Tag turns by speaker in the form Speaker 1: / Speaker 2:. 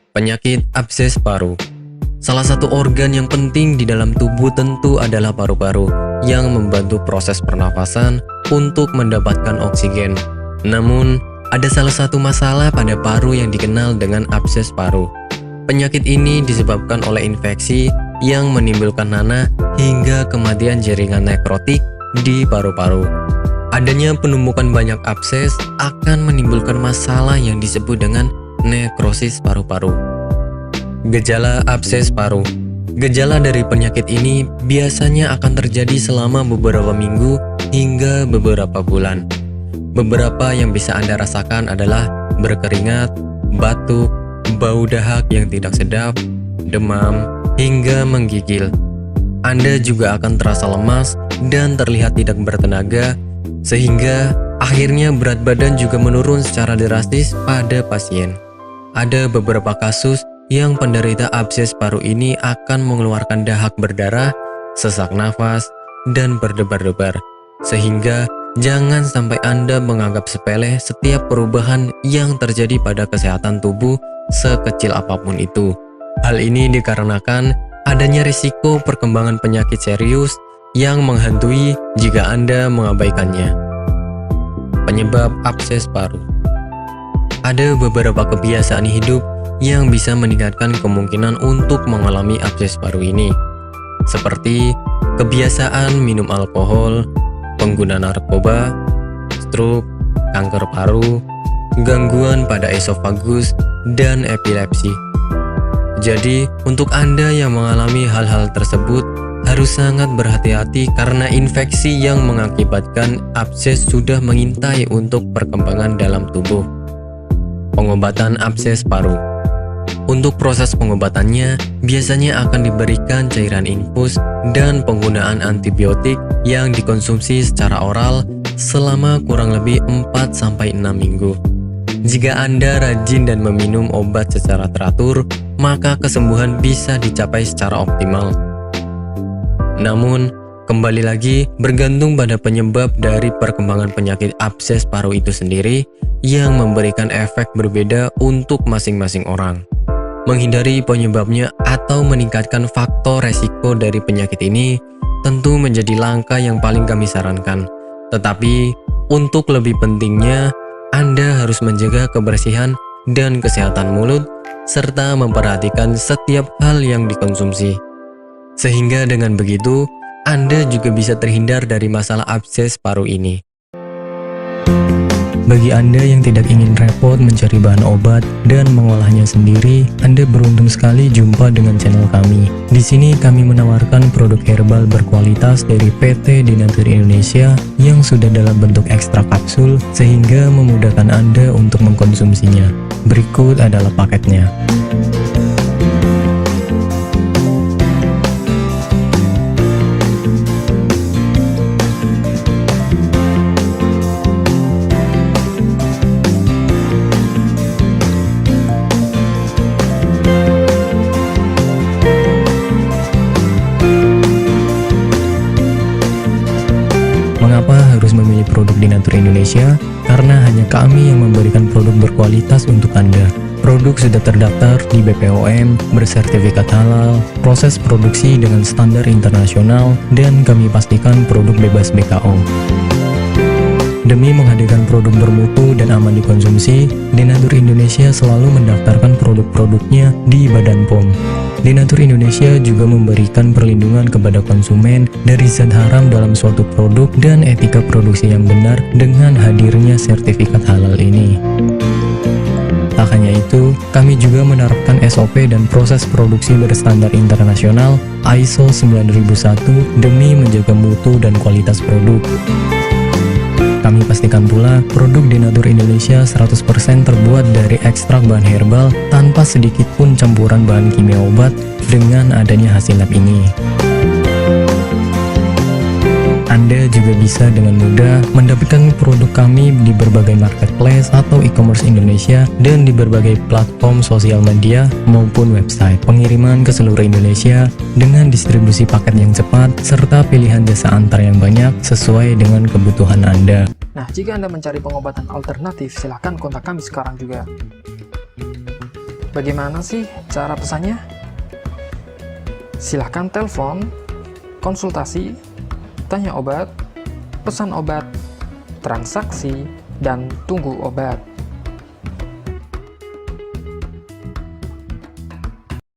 Speaker 1: Penyakit abses paru. Salah satu organ yang penting di dalam tubuh tentu adalah paru-paru yang membantu proses pernafasan untuk mendapatkan oksigen. Namun, ada salah satu masalah pada paru yang dikenal dengan abses paru. Penyakit ini disebabkan oleh infeksi yang menimbulkan nanah hingga kematian jaringan nekrotik di paru-paru. Adanya penumpukan banyak abses akan menimbulkan masalah yang disebut dengan nekrosis paru-paru. Gejala abses paru. Gejala dari penyakit ini biasanya akan terjadi selama beberapa minggu hingga beberapa bulan. Beberapa yang bisa Anda rasakan adalah berkeringat, batuk, bau dahak yang tidak sedap, demam, hingga menggigil. Anda juga akan terasa lemas dan terlihat tidak bertenaga, sehingga akhirnya berat badan juga menurun secara drastis pada pasien. Ada beberapa kasus yang penderita abses paru ini akan mengeluarkan dahak berdarah, sesak nafas, dan berdebar-debar. Sehingga jangan sampai Anda menganggap sepele setiap perubahan yang terjadi pada kesehatan tubuh sekecil apapun itu. Hal ini dikarenakan adanya risiko perkembangan penyakit serius yang menghantui jika Anda mengabaikannya. Penyebab abses paru. Ada beberapa kebiasaan hidup yang bisa meningkatkan kemungkinan untuk mengalami abses paru ini, seperti kebiasaan minum alkohol, pengguna narkoba, stroke, kanker paru, gangguan pada esofagus, dan epilepsi. Jadi, untuk Anda yang mengalami hal-hal tersebut, harus sangat berhati-hati karena infeksi yang mengakibatkan abses sudah mengintai untuk perkembangan dalam tubuh. Pengobatan abses paru. Untuk proses pengobatannya, biasanya akan diberikan cairan infus dan penggunaan antibiotik yang dikonsumsi secara oral selama kurang lebih 4-6 minggu. Jika Anda rajin dan meminum obat secara teratur, maka kesembuhan bisa dicapai secara optimal. Namun, kembali lagi bergantung pada penyebab dari perkembangan penyakit abses paru itu sendiri yang memberikan efek berbeda untuk masing-masing orang. Menghindari penyebabnya atau meningkatkan faktor resiko dari penyakit ini tentu menjadi langkah yang paling kami sarankan. Tetapi, untuk lebih pentingnya, Anda harus menjaga kebersihan dan kesehatan mulut, serta memperhatikan setiap hal yang dikonsumsi. Sehingga dengan begitu, Anda juga bisa terhindar dari masalah abses paru ini. Bagi Anda yang tidak ingin repot mencari bahan obat dan mengolahnya sendiri, Anda beruntung sekali jumpa dengan channel kami. Di sini kami menawarkan produk herbal berkualitas dari PT Dinatur Indonesia yang sudah dalam bentuk ekstrak kapsul sehingga memudahkan Anda untuk mengkonsumsinya. Berikut adalah paketnya. Mengapa harus memilih produk Dinatur Indonesia? Karena hanya kami yang memberikan produk berkualitas untuk Anda. Produk sudah terdaftar di BPOM, bersertifikat halal, proses produksi dengan standar internasional, dan kami pastikan produk bebas BKO. Demi menghadirkan produk bermutu dan aman dikonsumsi, Dinatur Indonesia selalu mendaftarkan produk-produknya di Badan POM. Dinatur Indonesia juga memberikan perlindungan kepada konsumen dari zat haram dalam suatu produk dan etika produksi yang benar dengan hadirnya sertifikat halal ini. Tak hanya itu, kami juga menerapkan SOP dan proses produksi berstandar internasional ISO 9001 demi menjaga mutu dan kualitas produk. Kami pastikan pula produk Dinatur Indonesia 100% terbuat dari ekstrak bahan herbal tanpa sedikit pun campuran bahan kimia obat dengan adanya hasil lab ini. Anda juga bisa dengan mudah mendapatkan produk kami di berbagai marketplace atau e-commerce Indonesia dan di berbagai platform sosial media maupun website. Pengiriman ke seluruh Indonesia dengan distribusi paket yang cepat serta pilihan jasa antar yang banyak sesuai dengan kebutuhan Anda.
Speaker 2: Nah, jika Anda mencari pengobatan alternatif, silahkan kontak kami sekarang juga. Bagaimana sih cara pesannya? Silahkan telepon, konsultasi, tanya obat, pesan obat, transaksi, dan tunggu obat.